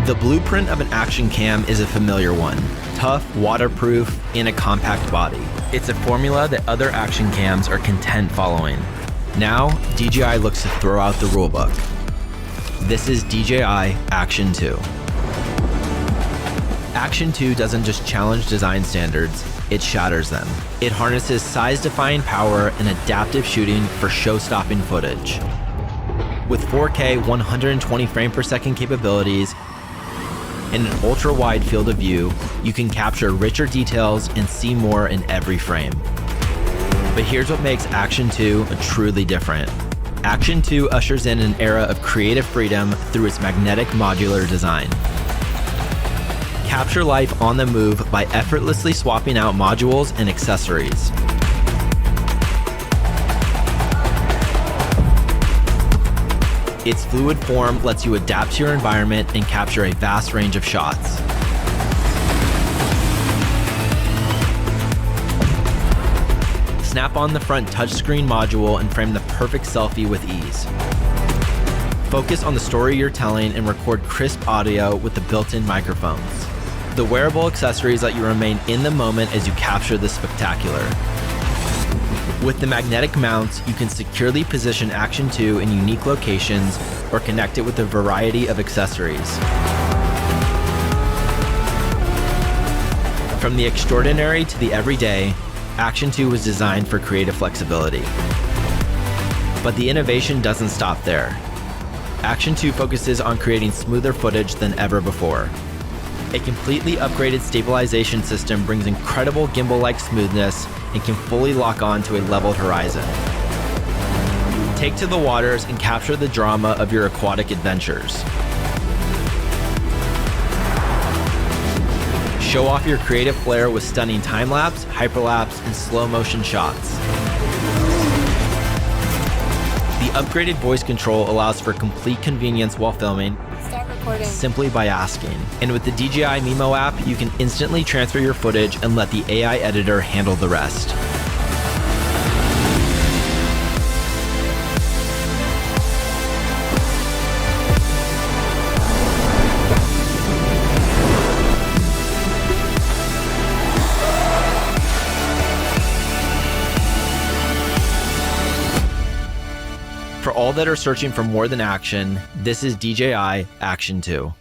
The blueprint of an action cam is a familiar one: tough, waterproof, and a compact body. It's a formula that other action cams are content following. Now, DJI looks to throw out the rulebook. This is DJI Action 2. Action 2 doesn't just challenge design standards, it shatters them. It harnesses size-defying power and adaptive shooting for show-stopping footage. With 4K 120 frame per second capabilities and an ultra-wide field of view, you can capture richer details and see more in every frame. But here's what makes Action 2 truly different. Action 2 ushers in an era of creative freedom through its magnetic modular design. Capture life on the move by effortlessly swapping out modules and accessories. Its fluid form lets you adapt to your environment and capture a vast range of shots. Snap on the front touchscreen module and frame the perfect selfie with ease. Focus on the story you're telling and record crisp audio with the built-in microphones. The wearable accessories let you remain in the moment as you capture the spectacular. With the magnetic mounts, you can securely position Action 2 in unique locations or connect it with a variety of accessories. From the extraordinary to the everyday, Action 2 was designed for creative flexibility. But the innovation doesn't stop there. Action 2 focuses on creating smoother footage than ever before. A completely upgraded stabilization system brings incredible gimbal-like smoothness and can fully lock on to a leveled horizon. Take to the waters and capture the drama of your aquatic adventures. Show off your creative flair with stunning time-lapse, hyperlapse, and slow-motion shots. The upgraded voice control allows for complete convenience while filming, simply by asking. And with the DJI Mimo app, you can instantly transfer your footage and let the AI editor handle the rest. For all that are searching for more than action, this is DJI Action 2.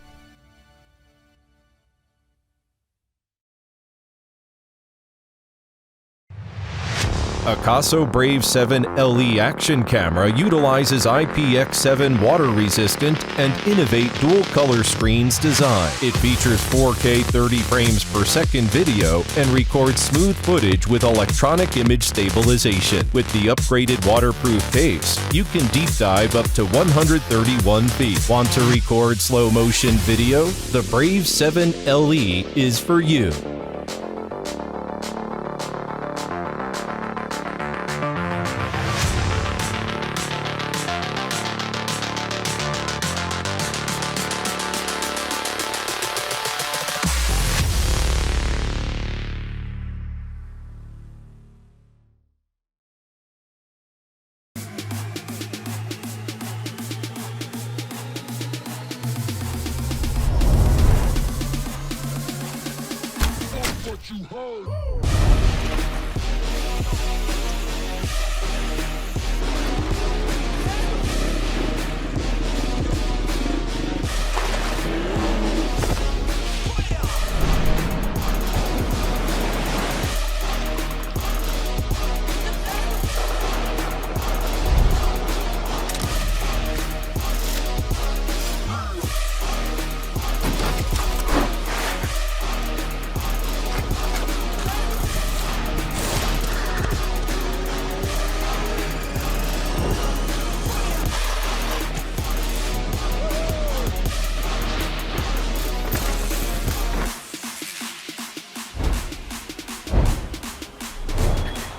Akaso Brave 7 LE action camera utilizes IPX7 water-resistant and innovate dual-color screens design. It features 4K 30 frames per second video and records smooth footage with electronic image stabilization. With the upgraded waterproof case, you can deep dive up to 131 feet. Want to record slow-motion video? The Brave 7 LE is for you.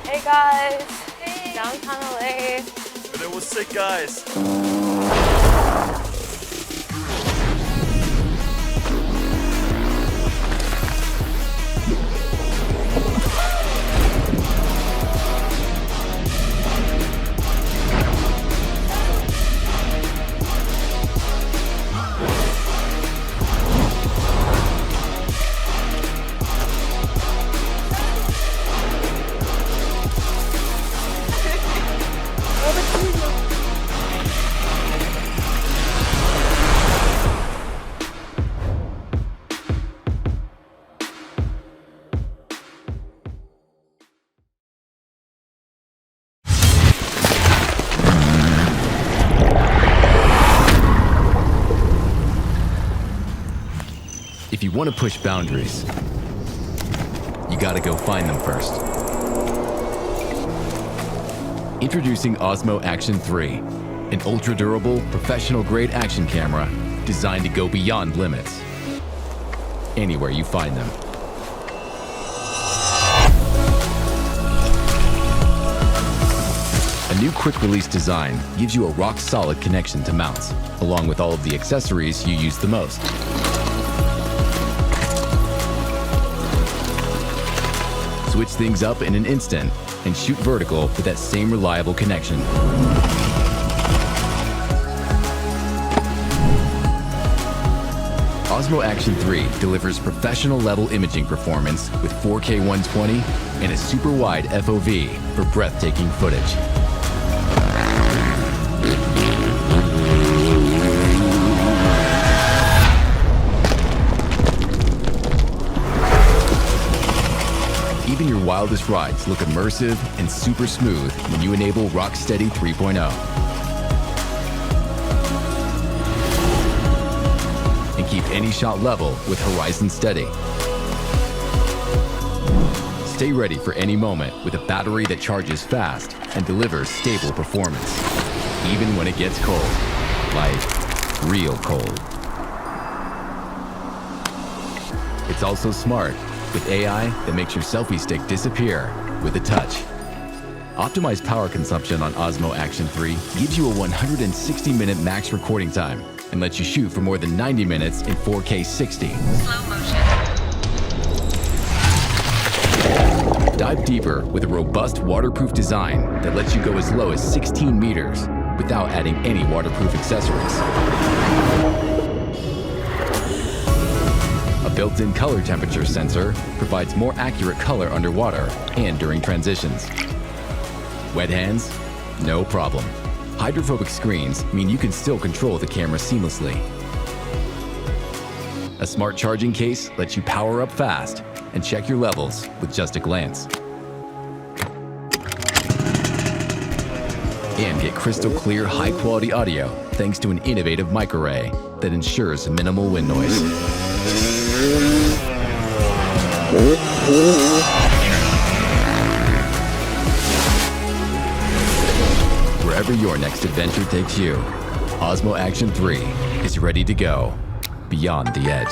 Hey guys, hey. Downtown LA. But it was sick, guys. want to push boundaries, you gotta go find them first. Introducing Osmo Action 3, an ultra-durable, professional-grade action camera designed to go beyond limits, anywhere you find them. A new quick-release design gives you a rock-solid connection to mounts, along with all of the accessories you use the most. Switch things up in an instant and shoot vertical with that same reliable connection. Osmo Action 3 delivers professional-level imaging performance with 4K 120 and a super-wide FOV for breathtaking footage. Even your wildest rides look immersive and super smooth when you enable Rocksteady 3.0. And keep any shot level with Horizon Steady. Stay ready for any moment with a battery that charges fast and delivers stable performance, even when it gets cold, like real cold. It's also smart, with AI that makes your selfie stick disappear with a touch. Optimized power consumption on Osmo Action 3 gives you a 160-minute max recording time and lets you shoot for more than 90 minutes in 4K 60. Slow motion. Dive deeper with a robust waterproof design that lets you go as low as 16 meters without adding any waterproof accessories. A built-in color temperature sensor provides more accurate color underwater and during transitions. Wet hands? No problem. Hydrophobic screens mean you can still control the camera seamlessly. A smart charging case lets you power up fast and check your levels with just a glance. And get crystal clear, high-quality audio thanks to an innovative microarray that ensures minimal wind noise. Wherever your next adventure takes you, Osmo Action 3 is ready to go beyond the edge.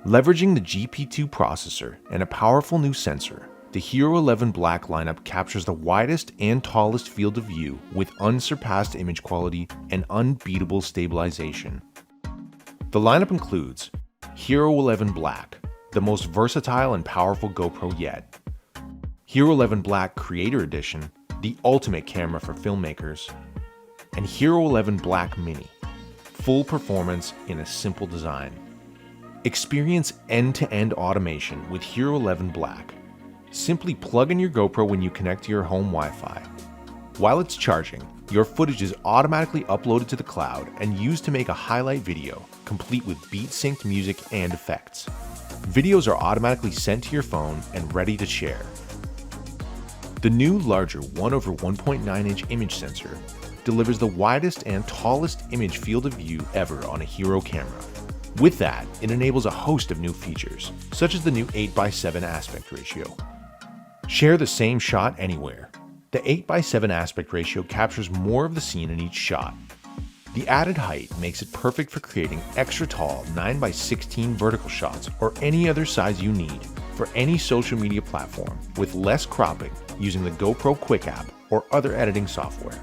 Leveraging the GP2 processor and a powerful new sensor, the Hero11 Black lineup captures the widest and tallest field of view with unsurpassed image quality and unbeatable stabilization. The lineup includes Hero11 Black, the most versatile and powerful GoPro yet, Hero11 Black Creator Edition, the ultimate camera for filmmakers, and Hero11 Black Mini, full performance in a simple design. Experience end-to-end automation with Hero11 Black. Simply plug in your GoPro when you connect to your home Wi-Fi. While it's charging, your footage is automatically uploaded to the cloud and used to make a highlight video, complete with beat-synced music and effects. Videos are automatically sent to your phone and ready to share. The new larger 1/1.9-inch image sensor delivers the widest and tallest image field of view ever on a Hero camera. With that, it enables a host of new features, such as the new 8:7 aspect ratio. Share the same shot anywhere. The 8:7 aspect ratio captures more of the scene in each shot. The added height makes it perfect for creating extra tall 9:16 vertical shots or any other size you need for any social media platform with less cropping using the GoPro Quick app or other editing software.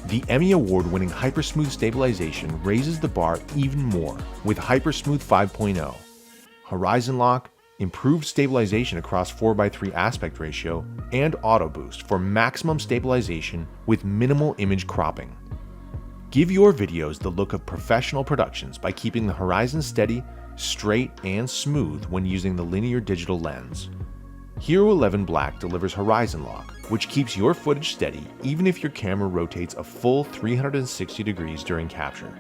The Emmy Award-winning Hypersmooth stabilization raises the bar even more with Hypersmooth 5.0, Horizon Lock, improved stabilization across 4:3 aspect ratio, and Auto Boost for maximum stabilization with minimal image cropping. Give your videos the look of professional productions by keeping the horizon steady, straight, and smooth when using the linear digital lens. Hero11 Black delivers Horizon Lock, which keeps your footage steady even if your camera rotates a full 360 degrees during capture.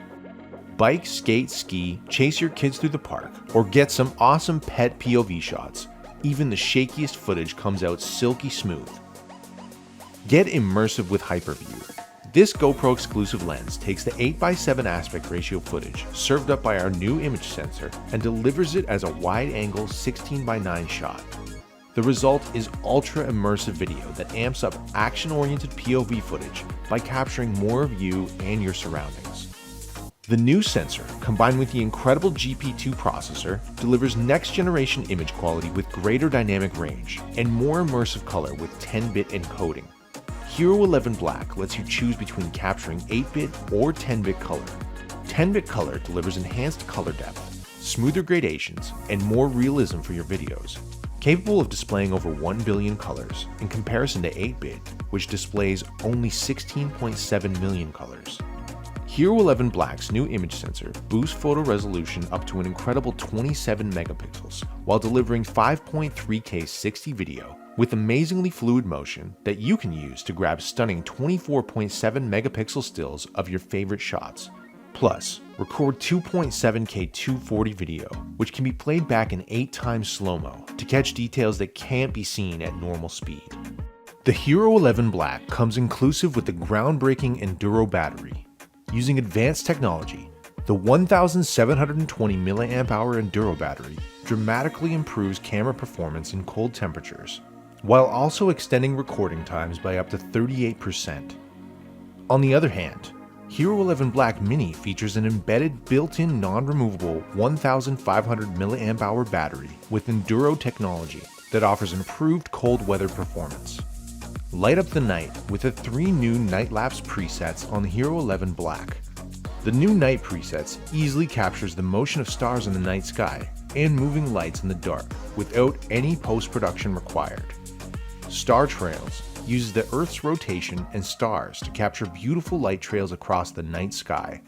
Bike, skate, ski, chase your kids through the park, or get some awesome pet POV shots. Even the shakiest footage comes out silky smooth, Get immersive with Hyperview. This GoPro exclusive lens takes the 8x7 aspect ratio footage served up by our new image sensor and delivers it as a wide-angle 16:9 shot. The result is ultra immersive video that amps up action-oriented POV footage by capturing more of you and your surroundings. The new sensor, combined with the incredible GP2 processor, delivers next-generation image quality with greater dynamic range and more immersive color with 10-bit encoding. Hero11 Black lets you choose between capturing 8-bit or 10-bit color. 10-bit color delivers enhanced color depth, smoother gradations, and more realism for your videos. Capable of displaying over 1 billion colors in comparison to 8-bit, which displays only 16.7 million colors. Hero11 Black's new image sensor boosts photo resolution up to an incredible 27 megapixels while delivering 5.3K 60 video with amazingly fluid motion that you can use to grab stunning 24.7 megapixel stills of your favorite shots. Plus, record 2.7K 240 video, which can be played back in 8 times slow-mo to catch details that can't be seen at normal speed. The Hero11 Black comes inclusive with the groundbreaking Enduro battery. Using advanced technology, the 1720 mAh Enduro battery dramatically improves camera performance in cold temperatures, while also extending recording times by up to 38%. On the other hand, Hero11 Black Mini features an embedded built-in non-removable 1500 mAh battery with Enduro technology that offers improved cold weather performance. Light up the night with the 3 new night lapse presets on the Hero11 Black. The new night presets easily captures the motion of stars in the night sky and moving lights in the dark without any post-production required. Star Trails uses the Earth's rotation and stars to capture beautiful light trails across the night sky.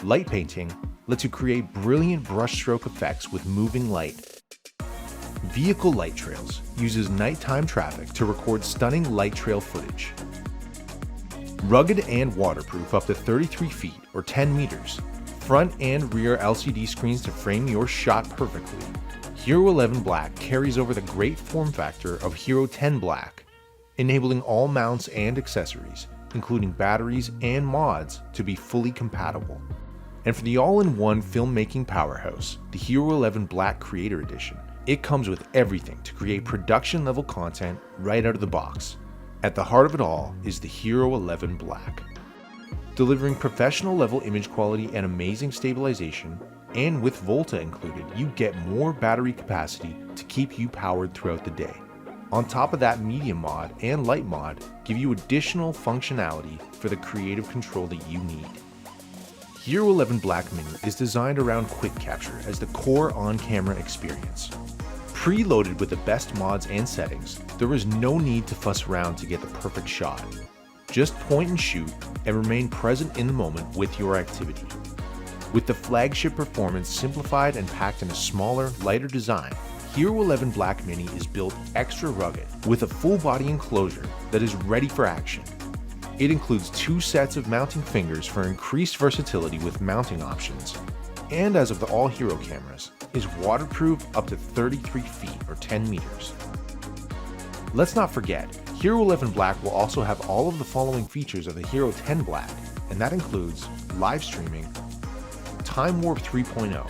Light painting lets you create brilliant brushstroke effects with moving light. Vehicle Light Trails uses nighttime traffic to record stunning light trail footage. Rugged and waterproof up to 33 feet or 10 meters. Front and rear LCD screens to frame your shot perfectly. Hero11 Black carries over the great form factor of Hero10 Black, enabling all mounts and accessories, including batteries and mods, to be fully compatible. And for the all-in-one filmmaking powerhouse, the Hero11 Black Creator Edition, it comes with everything to create production-level content right out of the box. At the heart of it all is the Hero11 Black. Delivering professional-level image quality and amazing stabilization, and with Volta included, you get more battery capacity to keep you powered throughout the day. On top of that, medium mod and light mod give you additional functionality for the creative control that you need. Hero11 Black Mini is designed around quick capture as the core on-camera experience. Preloaded with the best mods and settings, there is no need to fuss around to get the perfect shot. Just point and shoot and remain present in the moment with your activity. With the flagship performance simplified and packed in a smaller, lighter design, Hero11 Black Mini is built extra rugged with a full body enclosure that is ready for action. It includes 2 sets of mounting fingers for increased versatility with mounting options, and as of the all Hero cameras, is waterproof up to 33 feet or 10 meters. Let's not forget, Hero11 Black will also have all of the following features of the Hero10 Black, and that includes live streaming, Time Warp 3.0,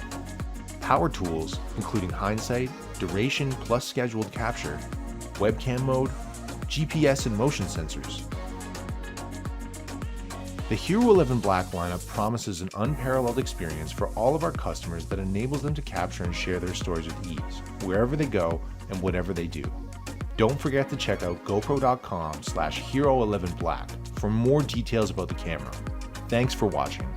power tools including hindsight, duration plus scheduled capture, webcam mode, GPS and motion sensors. The Hero11 Black lineup promises an unparalleled experience for all of our customers that enables them to capture and share their stories with ease, wherever they go and whatever they do. Don't forget to check out gopro.com/Hero11 Black for more details about the camera. Thanks for watching.